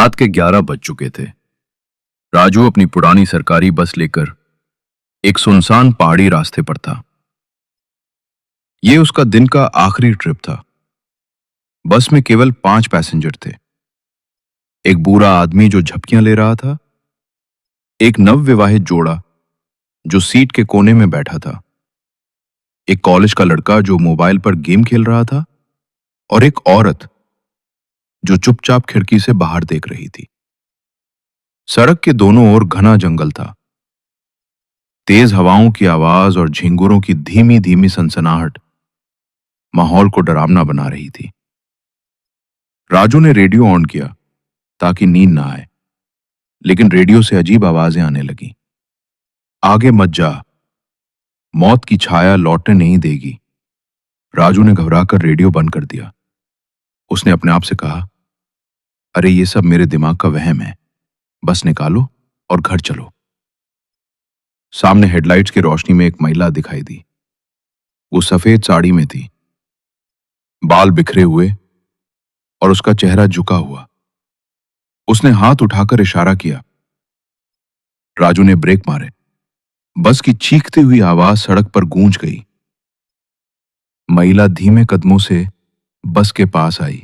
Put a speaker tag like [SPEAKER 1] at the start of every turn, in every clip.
[SPEAKER 1] रात के 11 बज चुके थे। राजू अपनी पुरानी सरकारी बस लेकर एक सुनसान पहाड़ी रास्ते पर था। यह उसका दिन का आखिरी ट्रिप था। बस में केवल 5 पैसेंजर थे। एक बूढ़ा आदमी जो झपकियां ले रहा था, एक नवविवाहित जोड़ा जो सीट के कोने में बैठा था, एक कॉलेज का लड़का जो मोबाइल पर गेम खेल रहा था और एक औरत जो चुपचाप खिड़की से बाहर देख रही थी। सड़क के दोनों ओर घना जंगल था। तेज हवाओं की आवाज और झिंगुरों की धीमी धीमी सनसनाहट माहौल को डरावना बना रही थी। राजू ने रेडियो ऑन किया ताकि नींद ना आए, लेकिन रेडियो से अजीब आवाजें आने लगी। आगे मत जा, मौत की छाया लौटने नहीं देगी। राजू ने घबराकर रेडियो बंद कर दिया। उसने अपने आप से कहा, अरे ये सब मेरे दिमाग का वहम है, बस निकालो और घर चलो। सामने हेडलाइट्स की रोशनी में एक महिला दिखाई दी। वो सफेद साड़ी में थी, बाल बिखरे हुए और उसका चेहरा झुका हुआ। उसने हाथ उठाकर इशारा किया। राजू ने ब्रेक मारे। बस की चीखती हुई आवाज सड़क पर गूंज गई। महिला धीमे कदमों से बस के पास आई।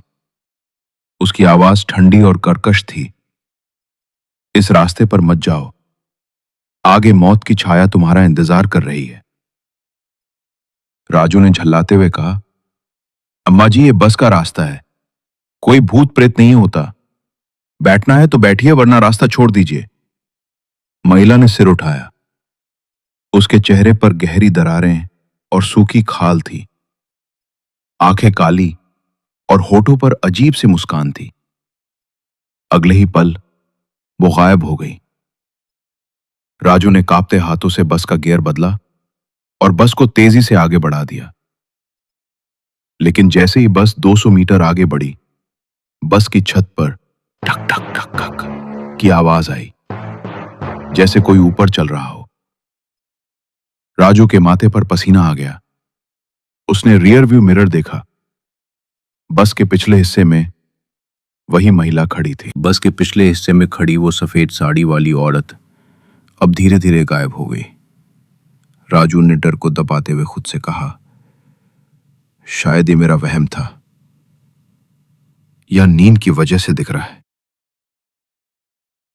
[SPEAKER 1] उसकी आवाज ठंडी और कर्कश थी। इस रास्ते पर मत जाओ, आगे मौत की छाया तुम्हारा इंतजार कर रही है। राजू ने झल्लाते हुए कहा, अम्मा जी, ये बस का रास्ता है, कोई भूत प्रेत नहीं होता। बैठना है तो बैठिए, वरना रास्ता छोड़ दीजिए। महिला ने सिर उठाया। उसके चेहरे पर गहरी दरारें और सूखी खाल थी। आंखें काली और होठों पर अजीब सी मुस्कान थी। अगले ही पल वो गायब हो गई। राजू ने कांपते हाथों से बस का गियर बदला और बस को तेजी से आगे बढ़ा दिया। लेकिन जैसे ही बस 200 मीटर आगे बढ़ी, बस की छत पर ठक ठक ठक ठक की आवाज आई, जैसे कोई ऊपर चल रहा हो। राजू के माथे पर पसीना आ गया। उसने रियर व्यू मिरर देखा। बस के पिछले हिस्से में वही महिला खड़ी थी। बस के पिछले हिस्से में खड़ी वो सफेद साड़ी वाली औरत अब धीरे धीरे गायब हो गई। राजू ने डर को दबाते हुए खुद से कहा, शायद ये मेरा वहम था या नींद की वजह से दिख रहा है।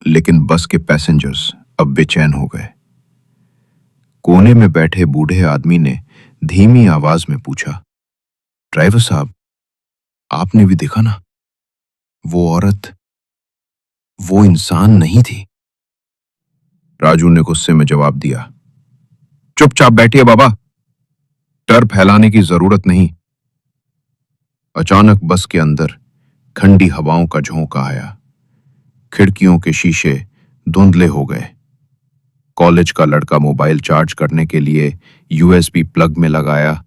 [SPEAKER 1] लेकिन बस के पैसेंजर्स अब बेचैन हो गए। कोने में बैठे बूढ़े आदमी ने धीमी आवाज में पूछा, ड्राइवर साहब, आपने भी देखा ना, वो औरत, वो इंसान नहीं थी। राजू ने गुस्से में जवाब दिया, चुपचाप बैठिए बाबा, डर फैलाने की जरूरत नहीं। अचानक बस के अंदर ठंडी हवाओं का झोंका आया। खिड़कियों के शीशे धुंधले हो गए। कॉलेज का लड़का मोबाइल चार्ज करने के लिए यूएसबी प्लग में लगाया,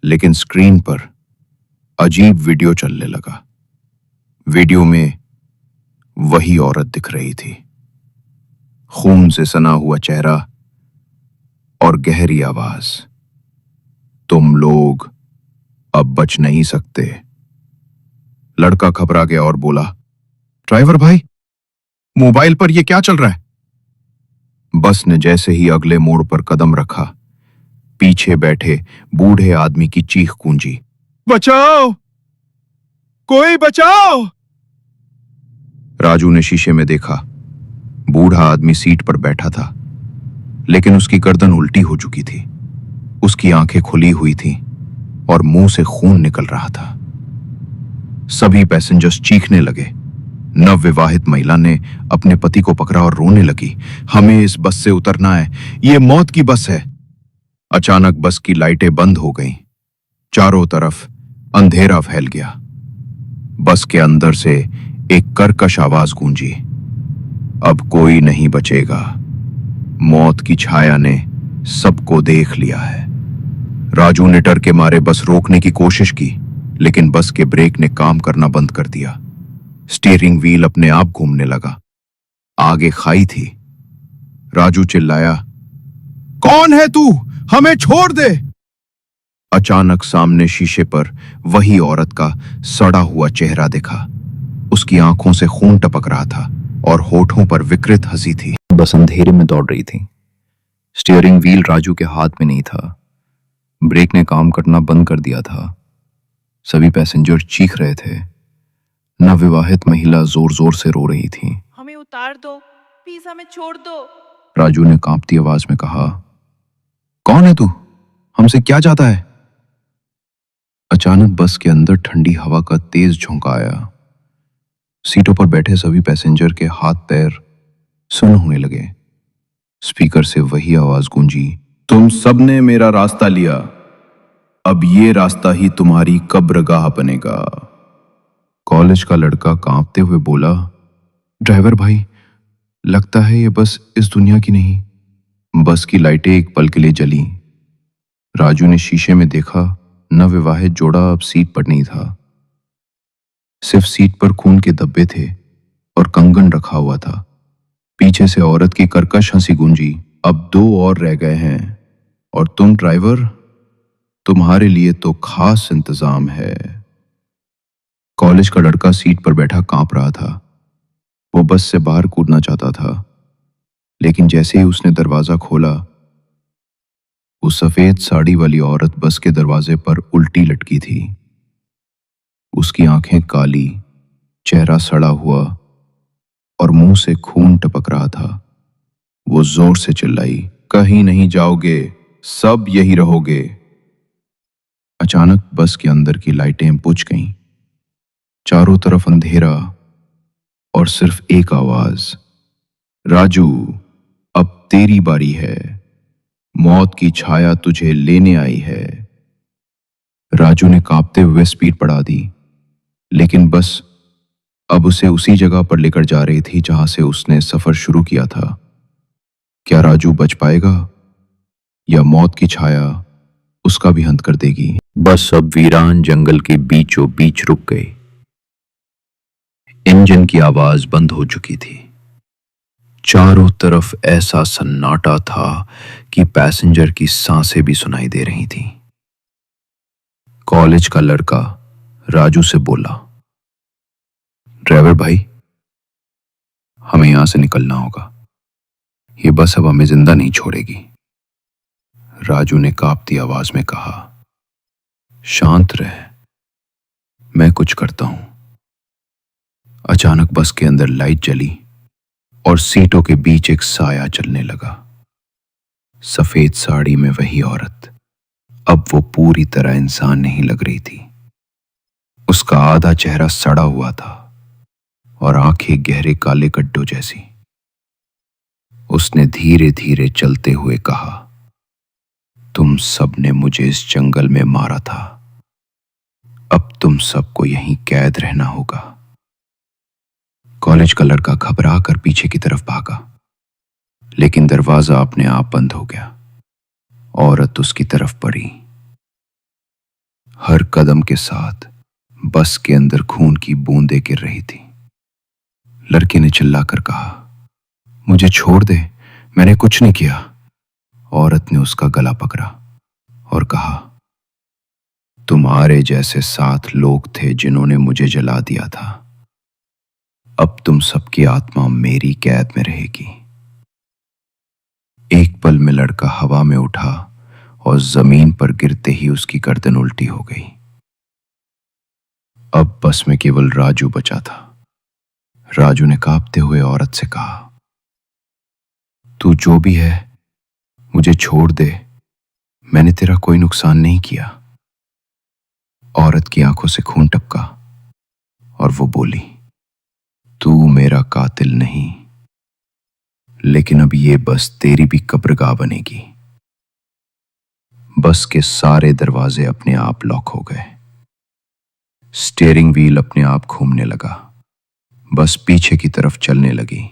[SPEAKER 1] लेकिन स्क्रीन पर अजीब वीडियो चलने लगा। वीडियो में वही औरत दिख रही थी, खून से सना हुआ चेहरा और गहरी आवाज, तुम लोग अब बच नहीं सकते। लड़का घबरा गया और बोला, ड्राइवर भाई, मोबाइल पर यह क्या चल रहा है? बस ने जैसे ही अगले मोड़ पर कदम रखा, पीछे बैठे बूढ़े आदमी की चीख गूंजी, बचाओ, कोई बचाओ। राजू ने शीशे में देखा। बूढ़ा आदमी सीट पर बैठा था, लेकिन उसकी गर्दन उल्टी हो चुकी थी। उसकी आंखें खुली हुई थीं और मुंह से खून निकल रहा था। सभी पैसेंजर्स चीखने लगे। नवविवाहित महिला ने अपने पति को पकड़ा और रोने लगी, हमें इस बस से उतरना है, ये मौत की बस है। अचानक बस की लाइटें बंद हो गईं। चारों तरफ अंधेरा फैल गया। बस के अंदर से एक कर्कश आवाज गूंजी, अब कोई नहीं बचेगा, मौत की छाया ने सबको देख लिया है। राजू ने डर के मारे बस रोकने की कोशिश की, लेकिन बस के ब्रेक ने काम करना बंद कर दिया। स्टीयरिंग व्हील अपने आप घूमने लगा। आगे खाई थी। राजू चिल्लाया, कौन है तू, हमें छोड़ दे। अचानक सामने शीशे पर वही औरत का सड़ा हुआ चेहरा दिखा। उसकी आंखों से खून टपक रहा था और होठों पर विकृत हंसी थी। बस अंधेरे में दौड़ रही थी। स्टीयरिंग व्हील राजू के हाथ में नहीं था। ब्रेक ने काम करना बंद कर दिया था। सभी पैसेंजर चीख रहे थे। नवविवाहित महिला जोर जोर से रो रही थी।
[SPEAKER 2] हमें उतार दो, प्लीज हमें छोड़ दो।
[SPEAKER 1] राजू ने कांपती आवाज में कहा, कौन है तू? हमसे क्या चाहता है? अचानक बस के अंदर ठंडी हवा का तेज झोंका आया। सीटों पर बैठे सभी पैसेंजर के हाथ पैर सुन्न होने लगे। स्पीकर से वही आवाज गूंजी, तुम सबने मेरा रास्ता लिया, अब ये रास्ता ही तुम्हारी कब्रगाह बनेगा। कॉलेज का लड़का कांपते हुए बोला, ड्राइवर भाई, लगता है ये बस इस दुनिया की नहीं। बस की लाइटें एक पल के लिए जली। राजू ने शीशे में देखा, नवविवाहित जोड़ा अब सीट पर नहीं था। सिर्फ सीट पर खून के धब्बे थे और कंगन रखा हुआ था। पीछे से औरत की कर्कश हंसी गूंजी, अब 2 और रह गए हैं और तुम ड्राइवर, तुम्हारे लिए तो खास इंतजाम है। कॉलेज का लड़का सीट पर बैठा कांप रहा था। वो बस से बाहर कूदना चाहता था, लेकिन जैसे ही उसने दरवाजा खोला, उस सफेद साड़ी वाली औरत बस के दरवाजे पर उल्टी लटकी थी। उसकी आंखें काली, चेहरा सड़ा हुआ और मुंह से खून टपक रहा था। वो जोर से चिल्लाई, कहीं नहीं जाओगे, सब यही रहोगे। अचानक बस के अंदर की लाइटें बुझ गईं। चारों तरफ अंधेरा और सिर्फ एक आवाज, राजू, अब तेरी बारी है, मौत की छाया तुझे लेने आई है। राजू ने कांपते हुए स्पीड बढ़ा दी, लेकिन बस अब उसे उसी जगह पर लेकर जा रही थी जहां से उसने सफर शुरू किया था। क्या राजू बच पाएगा या मौत की छाया उसका भी अंत कर देगी? बस अब वीरान जंगल के बीचों बीच रुक गई। इंजन की आवाज बंद हो चुकी थी। चारों तरफ ऐसा सन्नाटा था कि पैसेंजर की सांसें भी सुनाई दे रही थीं। कॉलेज का लड़का राजू से बोला, ड्राइवर भाई, हमें यहां से निकलना होगा। ये बस अब हमें जिंदा नहीं छोड़ेगी। राजू ने कांपती आवाज में कहा, शांत रह, मैं कुछ करता हूं। अचानक बस के अंदर लाइट जली और सीटों के बीच एक साया चलने लगा। सफेद साड़ी में वही औरत, अब वो पूरी तरह इंसान नहीं लग रही थी। उसका आधा चेहरा सड़ा हुआ था और आंखें गहरे काले गड्ढों जैसी। उसने धीरे धीरे चलते हुए कहा, तुम सब ने मुझे इस जंगल में मारा था, अब तुम सबको यहीं कैद रहना होगा। कॉलेज का लड़का घबरा कर पीछे की तरफ भागा, लेकिन दरवाजा अपने आप बंद हो गया। औरत उसकी तरफ बढ़ी। हर कदम के साथ बस के अंदर खून की बूंदें गिर रही थी। लड़के ने चिल्लाकर कहा, मुझे छोड़ दे, मैंने कुछ नहीं किया। औरत ने उसका गला पकड़ा और कहा, तुम्हारे जैसे 7 लोग थे जिन्होंने मुझे जला दिया था। अब तुम सबकी आत्मा मेरी कैद में रहेगी। एक पल में लड़का हवा में उठा और जमीन पर गिरते ही उसकी गर्दन उल्टी हो गई। अब बस में केवल राजू बचा था। राजू ने कांपते हुए औरत से कहा, तू जो भी है, मुझे छोड़ दे, मैंने तेरा कोई नुकसान नहीं किया। औरत की आंखों से खून टपका और वो बोली, तू मेरा कातिल नहीं, लेकिन अब ये बस तेरी भी कब्रगाह बनेगी। बस के सारे दरवाजे अपने आप लॉक हो गए। स्टीयरिंग व्हील अपने आप घूमने लगा। बस पीछे की तरफ चलने लगी,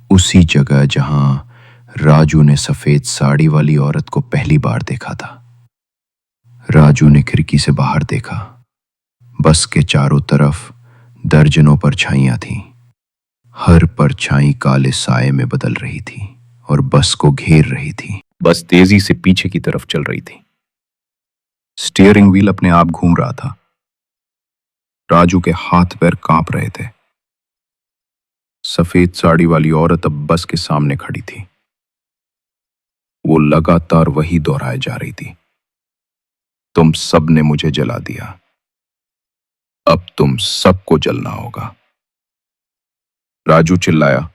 [SPEAKER 1] उसी जगह जहां राजू ने सफेद साड़ी वाली औरत को पहली बार देखा था। राजू ने खिड़की से बाहर देखा। बस के चारों तरफ दर्जनों परछाइयां थीं। हर परछाई काले साए में बदल रही थी और बस को घेर रही थी। बस तेजी से पीछे की तरफ चल रही थी। स्टीयरिंग व्हील अपने आप घूम रहा था। राजू के हाथ पैर कांप रहे थे। सफेद साड़ी वाली औरत अब बस के सामने खड़ी थी। वो लगातार वही दोहराए जा रही थी, तुम सब ने मुझे जला दिया, अब तुम सबको जलना होगा। राजू चिल्लाया,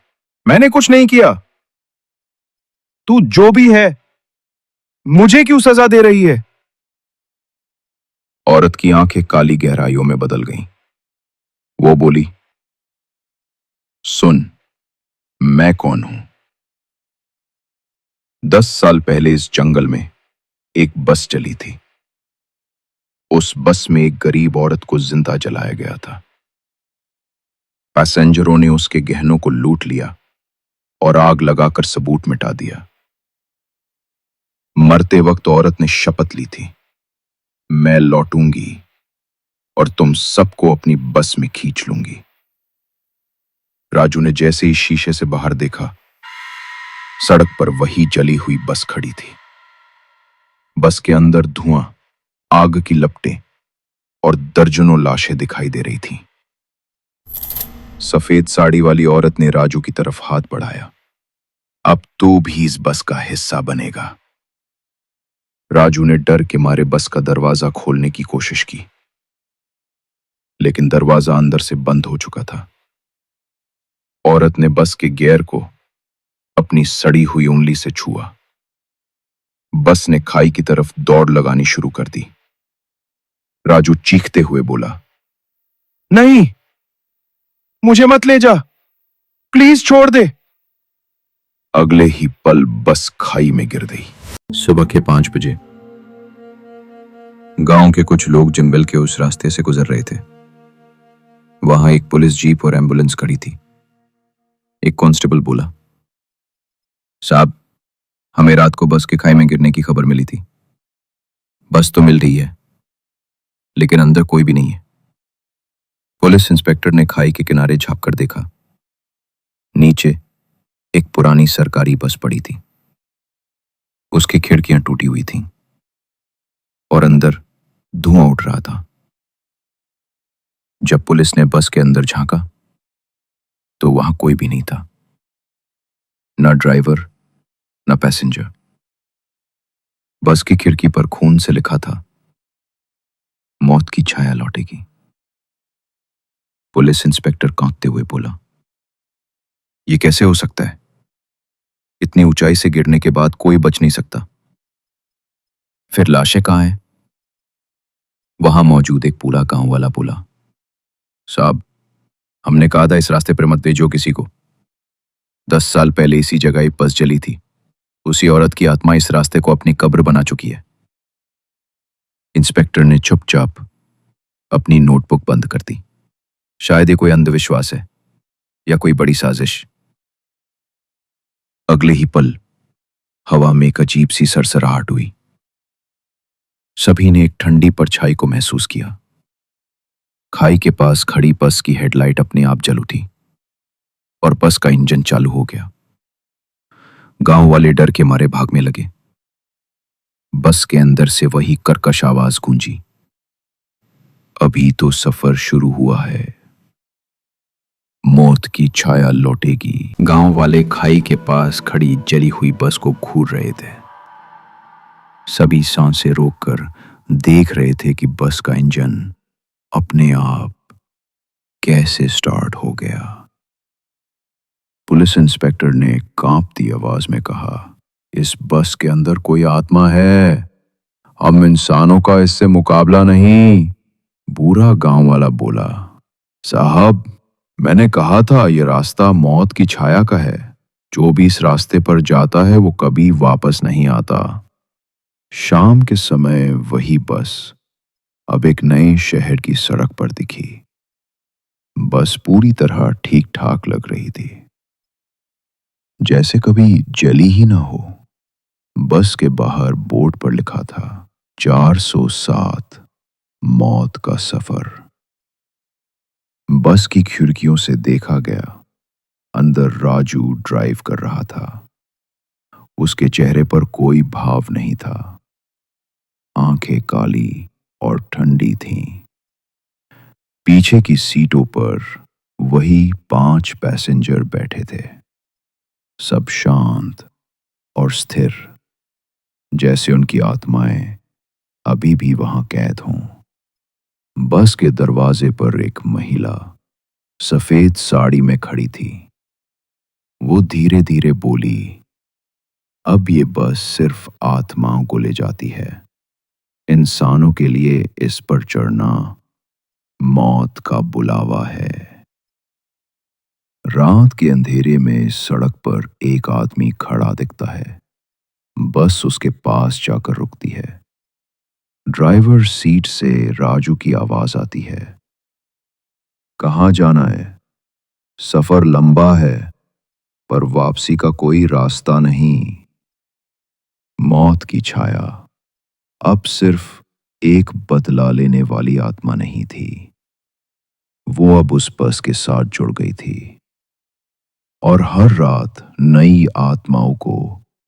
[SPEAKER 1] मैंने कुछ नहीं किया। तू जो भी है, मुझे क्यों सजा दे रही है? औरत की आंखें काली गहराइयों में बदल गईं। वो बोली, सुन, मैं कौन हूं? 10 साल पहले इस जंगल में एक बस चली थी। उस बस में एक गरीब औरत को जिंदा जलाया गया था। पैसेंजरों ने उसके गहनों को लूट लिया और आग लगाकर सबूत मिटा दिया। मरते वक्त औरत ने शपथ ली थी, मैं लौटूंगी और तुम सबको अपनी बस में खींच लूंगी। राजू ने जैसे ही शीशे से बाहर देखा, सड़क पर वही जली हुई बस खड़ी थी। बस के अंदर धुआं, आग की लपटें और दर्जनों लाशें दिखाई दे रही थीं। सफेद साड़ी वाली औरत ने राजू की तरफ हाथ बढ़ाया, अब तू भी इस बस का हिस्सा बनेगा। राजू ने डर के मारे बस का दरवाजा खोलने की कोशिश की, लेकिन दरवाजा अंदर से बंद हो चुका था। औरत ने बस के गियर को अपनी सड़ी हुई उंगली से छुआ। बस ने खाई की तरफ दौड़ लगानी शुरू कर दी। राजू चीखते हुए बोला, नहीं, मुझे मत ले जा, प्लीज छोड़ दे। अगले ही पल बस खाई में गिर गई। सुबह के 5 बजे गांव के कुछ लोग जंगल के उस रास्ते से गुजर रहे थे। वहां एक पुलिस जीप और एम्बुलेंस खड़ी थी। एक कांस्टेबल बोला, साहब, हमें रात को बस के खाई में गिरने की खबर मिली थी। बस तो मिल रही है, लेकिन अंदर कोई भी नहीं है। पुलिस इंस्पेक्टर ने खाई के किनारे झांककर देखा। नीचे एक पुरानी सरकारी बस पड़ी थी। उसकी खिड़कियां टूटी हुई थीं और अंदर धुआं उठ रहा था। जब पुलिस ने बस के अंदर झांका तो वहां कोई भी नहीं था, न ड्राइवर न पैसेंजर। बस की खिड़की पर खून से लिखा था, मौत की छाया लौटेगी। पुलिस इंस्पेक्टर कांपते हुए बोला, यह कैसे हो सकता है? इतनी ऊंचाई से गिरने के बाद कोई बच नहीं सकता। फिर लाशें कहां हैं? वहां मौजूद एक पूरा गांव वाला बोला, साहब, हमने कहा था इस रास्ते पर मत भेजो किसी को। 10 साल पहले इसी जगह एक बस जली थी। उसी औरत की आत्मा इस रास्ते को अपनी कब्र बना चुकी है। इंस्पेक्टर ने चुपचाप अपनी नोटबुक बंद कर दी। शायद ये कोई अंधविश्वास है या कोई बड़ी साजिश। अगले ही पल हवा में एक अजीब सी सरसराहट हुई। सभी ने एक ठंडी परछाई को महसूस किया। खाई के पास खड़ी बस की हेडलाइट अपने आप जल उठी और बस का इंजन चालू हो गया। गांव वाले डर के मारे भागने लगे। बस के अंदर से वही कर्कश आवाज गूंजी, अभी तो सफर शुरू हुआ है, मौत की छाया लौटेगी। गांव वाले खाई के पास खड़ी जली हुई बस को घूर रहे थे। सभी सांसें रोककर देख रहे थे कि बस का इंजन अपने आप कैसे स्टार्ट हो गया। पुलिस इंस्पेक्टर ने कांपती आवाज में कहा, इस बस के अंदर कोई आत्मा है, हम इंसानों का इससे मुकाबला नहीं। बूढ़ा गांव वाला बोला, साहब, मैंने कहा था यह रास्ता मौत की छाया का है। जो भी इस रास्ते पर जाता है वो कभी वापस नहीं आता। शाम के समय वही बस अब एक नए शहर की सड़क पर दिखी। बस पूरी तरह ठीक ठाक लग रही थी, जैसे कभी जली ही ना हो। बस के बाहर बोर्ड पर लिखा था, 407 मौत का सफर। बस की खिड़कियों से देखा गया, अंदर राजू ड्राइव कर रहा था। उसके चेहरे पर कोई भाव नहीं था। आंखें काली और ठंडी थीं। पीछे की सीटों पर वही 5 पैसेंजर बैठे थे, सब शांत और स्थिर, जैसे उनकी आत्माएं अभी भी वहां कैद हों। बस के दरवाजे पर एक महिला सफेद साड़ी में खड़ी थी। वो धीरे धीरे बोली, अब ये बस सिर्फ आत्माओं को ले जाती है। इंसानों के लिए इस पर चढ़ना मौत का बुलावा है। रात के अंधेरे में सड़क पर एक आदमी खड़ा दिखता है। बस उसके पास जाकर रुकती है। ड्राइवर सीट से राजू की आवाज आती है, कहाँ जाना है? सफर लंबा है, पर वापसी का कोई रास्ता नहीं। मौत की छाया अब सिर्फ एक बदला लेने वाली आत्मा नहीं थी, वो अब उस बस के साथ जुड़ गई थी और हर रात नई आत्माओं को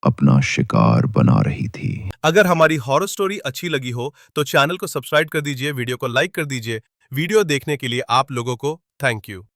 [SPEAKER 1] अपना शिकार बना रही थी।
[SPEAKER 3] अगर हमारी हॉरर स्टोरी अच्छी लगी हो तो चैनल को सब्सक्राइब कर दीजिए, वीडियो को लाइक कर दीजिए। वीडियो देखने के लिए आप लोगों को थैंक यू।